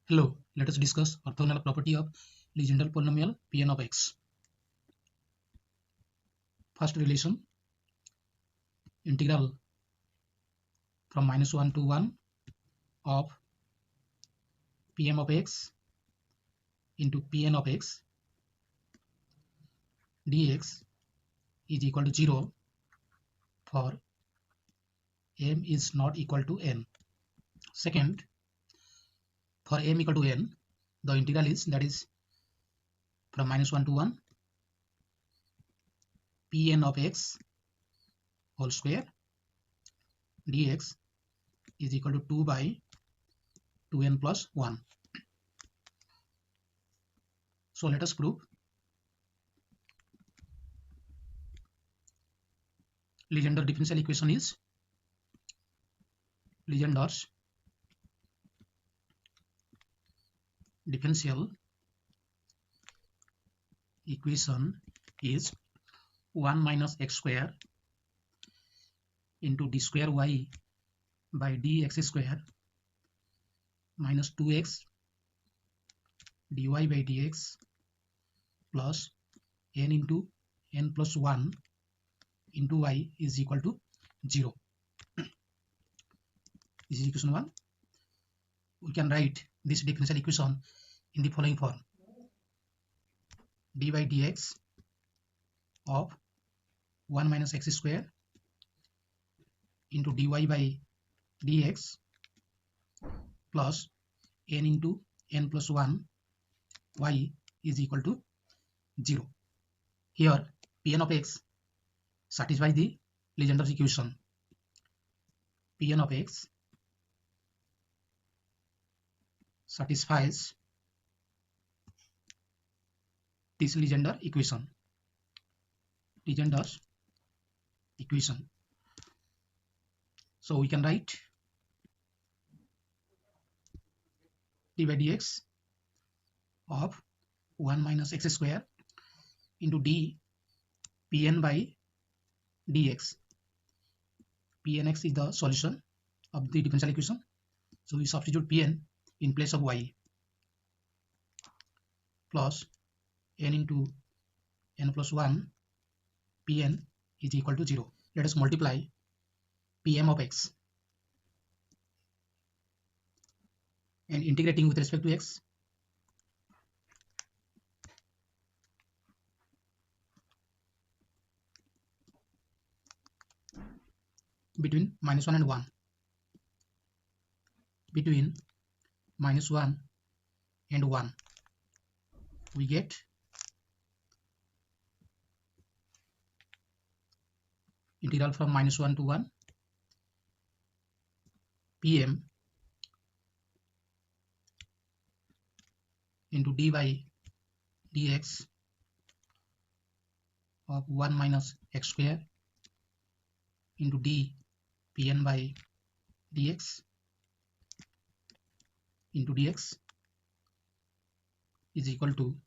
Hello, let us discuss orthogonal property of Legendre polynomial Pn of x. First relation, integral from -1 to 1 of Pm of x into Pn of x dx is equal to 0 for m is not equal to n. Second, for m equal to n, the integral is, that is, from -1 to 1 Pn of x whole square dx is equal to 2 by 2n plus 1. So let us prove. Legendre differential equation is Legendre's differential equation is 1 minus x square into d square y by dx square minus 2x dy by dx plus n into n plus 1 into y is equal to 0. This is equation 1. We can write this differential equation in the following form: dy by dx of 1 minus x square into dy by dx plus n into n plus 1 y is equal to 0. Here Pn of x satisfies the Legendre's equation. Pn of x satisfies this Legendre equation. Legendre's equation. So we can write dy by dx of 1 minus x square into d Pn by dx. Pnx is the solution of the differential equation. So we substitute Pn in place of y plus n into n plus 1 Pn is equal to 0. Let us multiply Pm of x and integrating with respect to x. Between -1 and 1. Between -1 and 1, we get integral from -1 to 1 Pm into dy by dx of 1 minus x square into d Pn by dx into dx is equal to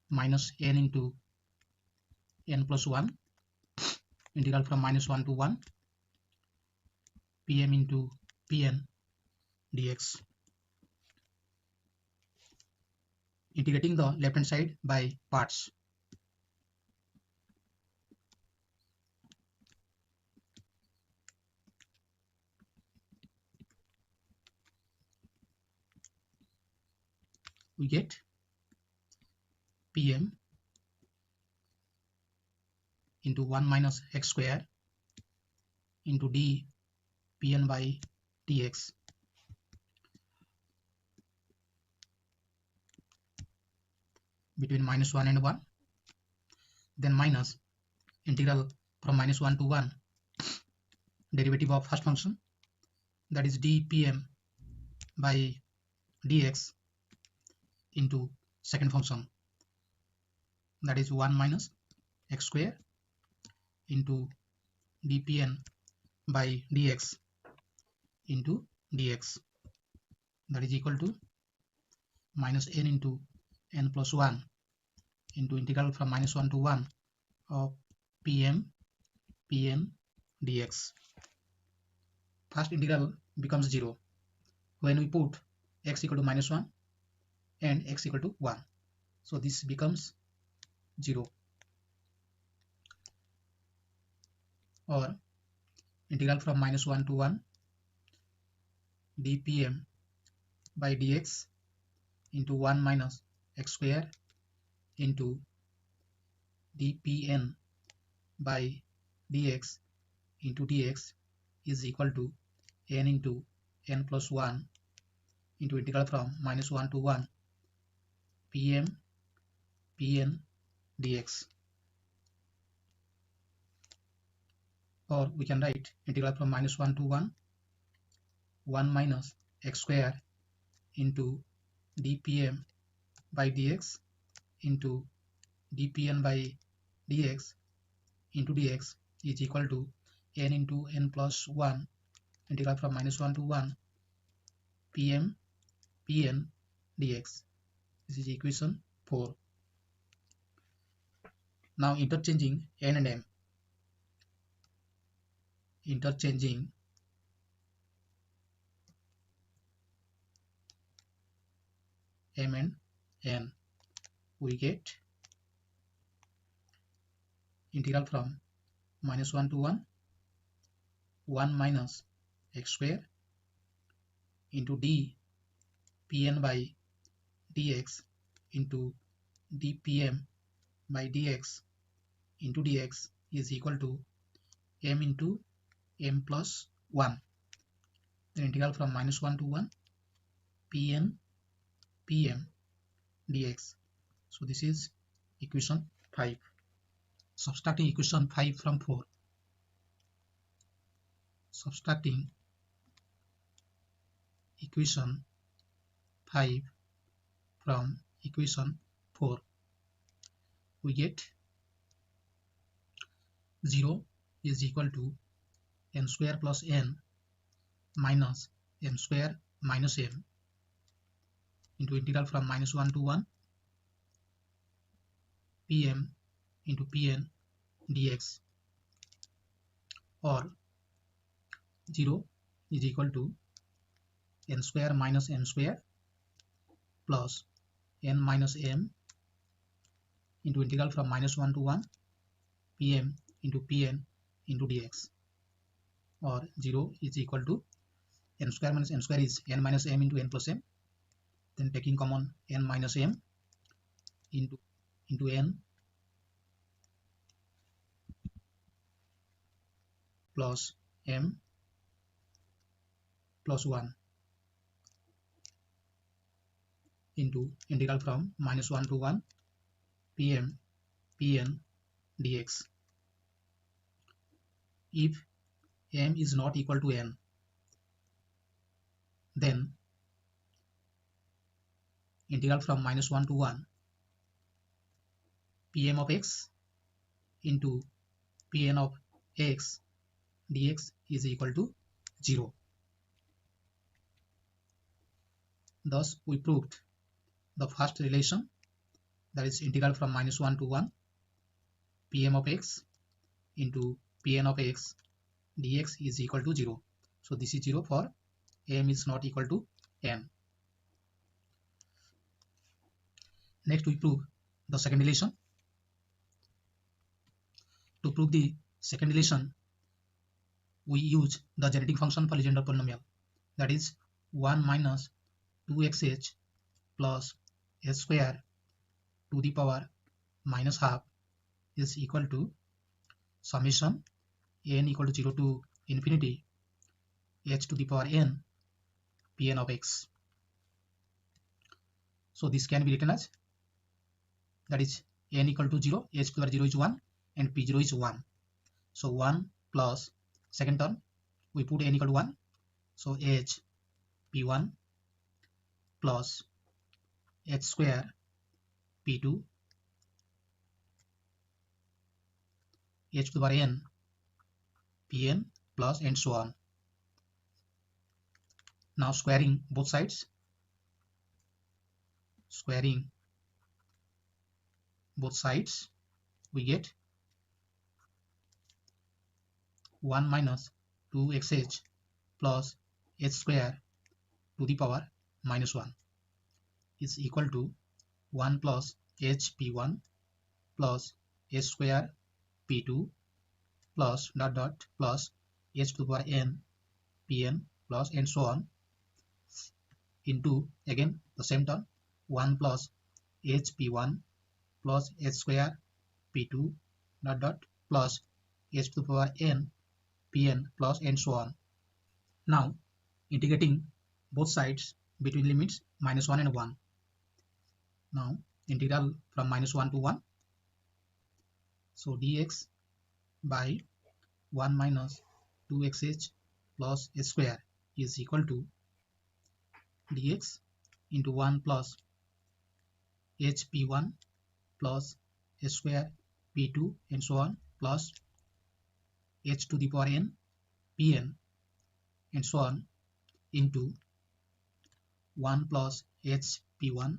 minus n into n plus 1 integral from -1 to 1 Pm into Pn dx. Integrating the left hand side by parts. We get Pm into 1 minus x square into d Pn by dx between -1 and 1, then minus integral from -1 to 1 derivative of first function, that is dPm by dx into second function, that is 1 minus x square into dPn by dx into dx, that is equal to minus n into n plus 1 into integral from -1 to 1 of Pn dx. First integral becomes 0 when we put x equal to -1 and x equal to 1. So this becomes 0. Or integral from minus 1 to 1 dpm by dx into 1 minus x square into dpn by dx into dx is equal to n into n plus 1 into integral from minus 1 to 1 pn dx. Or we can write integral from minus 1 to 1 minus x square into dpm by dx into dpn by dx into dx is equal to n into n plus 1 integral from minus 1 to 1 pn dx. This is equation 4. Now interchanging n and m. Interchanging m and n, we get integral from minus 1 to 1 minus x square into dpn by dx into dpm by dx into dx is equal to m into m plus 1. The integral from minus 1 to 1 pm dx. So this is equation 5. Subtracting equation 5 from 4. Subtracting equation 5 from equation 4, we get 0 is equal to n square plus n minus m square minus m into integral from minus 1 to 1 pm into pn dx. Or 0 is equal to n square minus m square plus n minus m into integral from minus 1 to 1 pm into pn into dx. Or 0 is equal to n square minus m square is n minus m into n plus m, then taking common n minus m into n plus m plus 1 into integral from minus 1 to 1 pn dx. If m is not equal to n, then integral from minus 1 to 1 pm of x into pn of x dx is equal to 0. Thus we proved the first relation, that is integral from minus 1 to 1 pm of x into pn of x dx is equal to 0. So this is 0 for m is not equal to n. Next we prove the second relation. To prove the second relation, we use the generating function for Legendre polynomial, that is 1 minus 2xh plus h square to the power minus half is equal to summation n equal to 0 to infinity h to the power n pn of x. So this can be written as, that is n equal to 0, h to the power 0 is 1 and p0 is 1. So 1 plus second term we put n equal to 1, so h p1 plus h square p2 h to the power n pn plus and so on. Now squaring both sides, we get 1 minus 2xh plus h square to the power minus 1 is equal to 1 plus h p1 plus h square p2 plus dot dot plus h to the power n pn plus and so on into again the same term 1 plus h p1 plus h square p2 dot dot plus h to the power n pn plus and so on. Now integrating both sides between limits -1 and 1. Now integral from -1 to 1. So dx by 1 minus 2xh plus h square is equal to dx into 1 plus hp1 plus h square p2 and so on plus h to the power n pn and so on into 1 plus h p1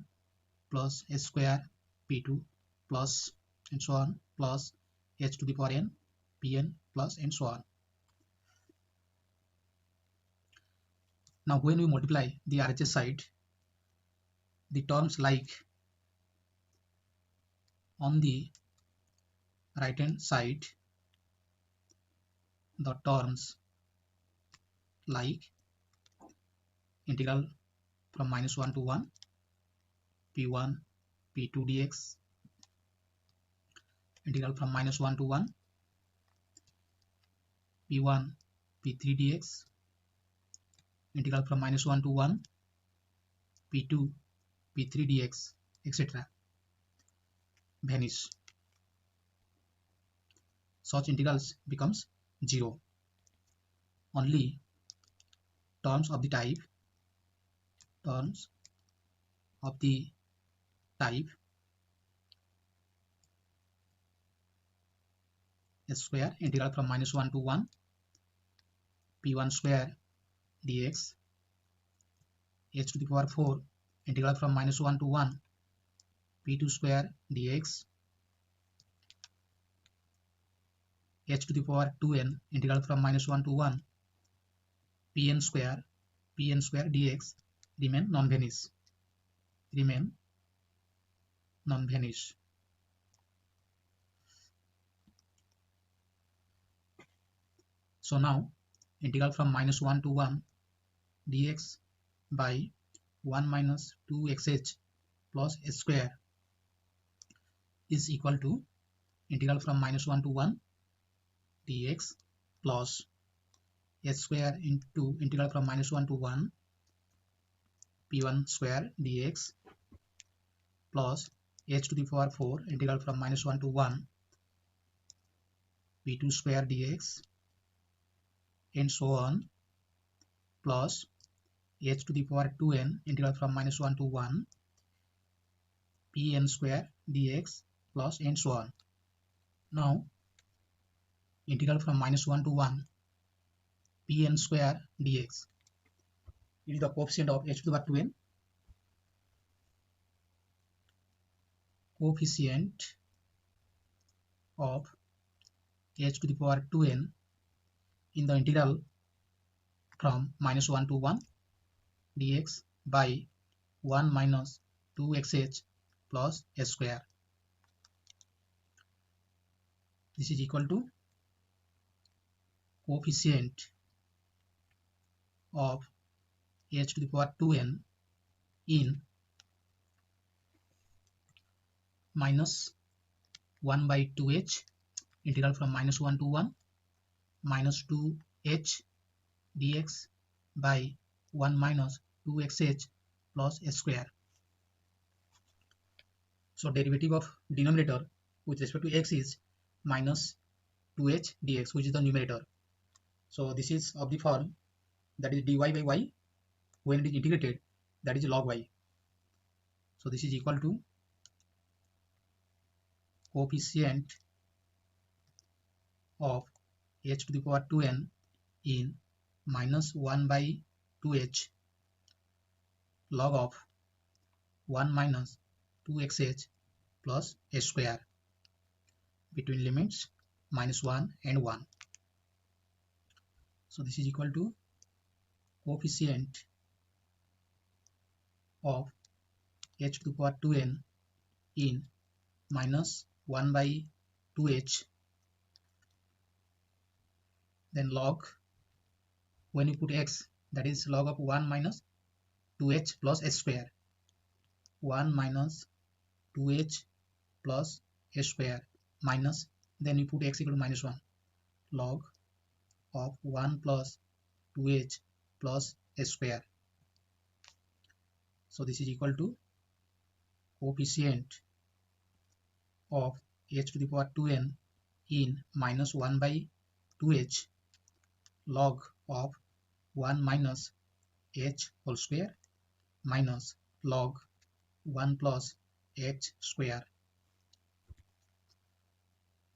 plus h square p2 plus and so on plus h to the power n pn plus and so on. Now when we multiply the RHS side, the terms like on the right hand side, the terms like integral from -1 to 1 p1 p2 dx, integral from -1 to 1 p1 p3 dx, integral from -1 to 1 p2 p3 dx, etc. vanish. Such integrals becomes 0. Only terms of the type s square integral from -1 to 1 p1 square dx, h to the power 4 integral from -1 to 1 p2 square dx, h to the power 2n integral from -1 to 1 pn square dx remain non-vanish. So now integral from -1 to 1 dx by 1 minus 2xh plus h square is equal to integral from -1 to 1 dx plus h square into integral from -1 to 1 p1 square dx plus h to the power 4 integral from -1 to 1 p2 square dx and so on plus h to the power 2n integral from -1 to 1 pn square dx plus and so on. Now integral from -1 to 1 pn square dx is the coefficient of h to the power 2n, coefficient of h to the power 2n in the integral from -1 to 1 dx by 1 minus 2xh plus h square. This is equal to coefficient of h to the power 2n in minus 1 by 2h integral from -1 to 1 minus 2h dx by 1 minus 2xh plus h square. So derivative of denominator with respect to x is minus 2h dx, which is the numerator. So this is of the form that is dy by y when it is integrated, that is log y. So this is equal to coefficient of h to the power 2n in minus 1 by 2h log of 1 minus 2xh plus h square between limits -1 and 1. So this is equal to coefficient of h to the power 2n in minus 1 by 2h, then log, when you put x, that is log of 1 minus 2h plus h square, 1 minus 2h plus h square minus, then you put x equal to minus 1, log of 1 plus 2h plus h square. So this is equal to coefficient of h to the power 2n in minus 1 by 2h log of 1 minus h whole square minus log 1 plus h square.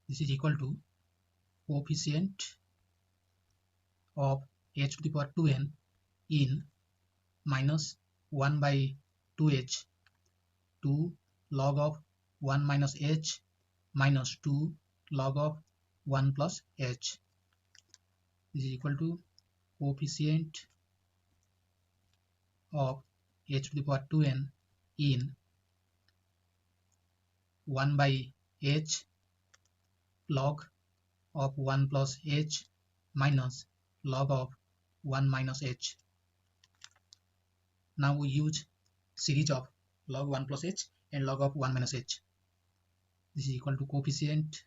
This is equal to coefficient of h to the power 2n in minus 1 by 2h, 2 log of 1 minus h minus 2 log of 1 plus h. This is equal to coefficient of h to the power 2n in 1 by h log of 1 plus h minus log of 1 minus h. Now we use series of log 1 plus h and log of 1 minus h. This is equal to coefficient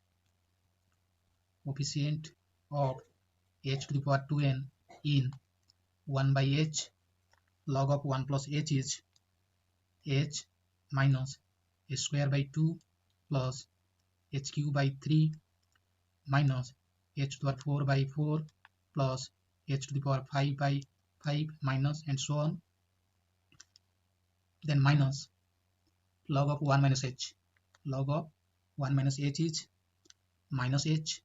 of h to the power 2n in 1 by h log of 1 plus h is h minus h square by 2 plus h cube by 3 minus h to the power 4 by 4 plus h to the power 5 by 5 minus and so on. Then minus log of 1 minus h. Log of 1 minus h is minus h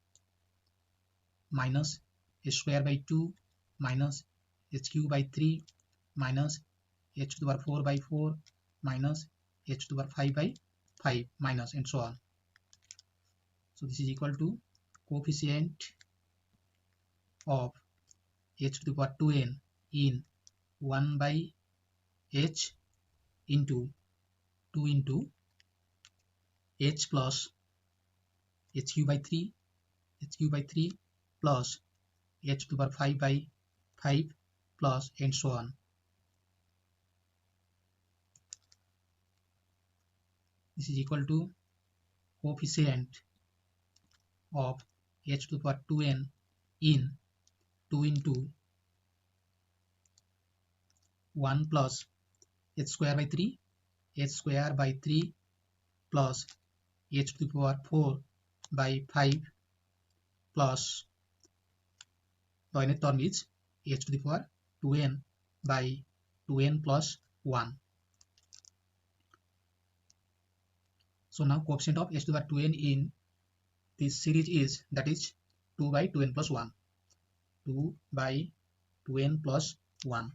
minus h square by 2 minus h cube by 3 minus h to the power 4 by 4 minus h to the power 5 by 5 minus and so on. So this is equal to coefficient of h to the power 2n in 1 by h into 2 into h plus h cube by 3 plus h to the power 5 by 5 plus and so on. This is equal to coefficient of h to the power 2n in 2 into 1 plus h square by 3 plus h to the power 4 by 5 plus the nth term is h to the power 2n by 2n plus 1. So now coefficient of h to the power 2n in this series is, that is 2 by 2n plus 1. 2 by 2n plus 1.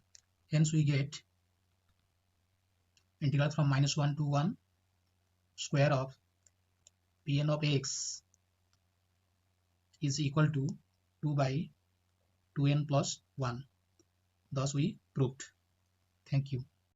Hence we get integral from minus 1 to 1 square of Pn of x is equal to 2 by 2n plus 1. Thus we proved. Thank you.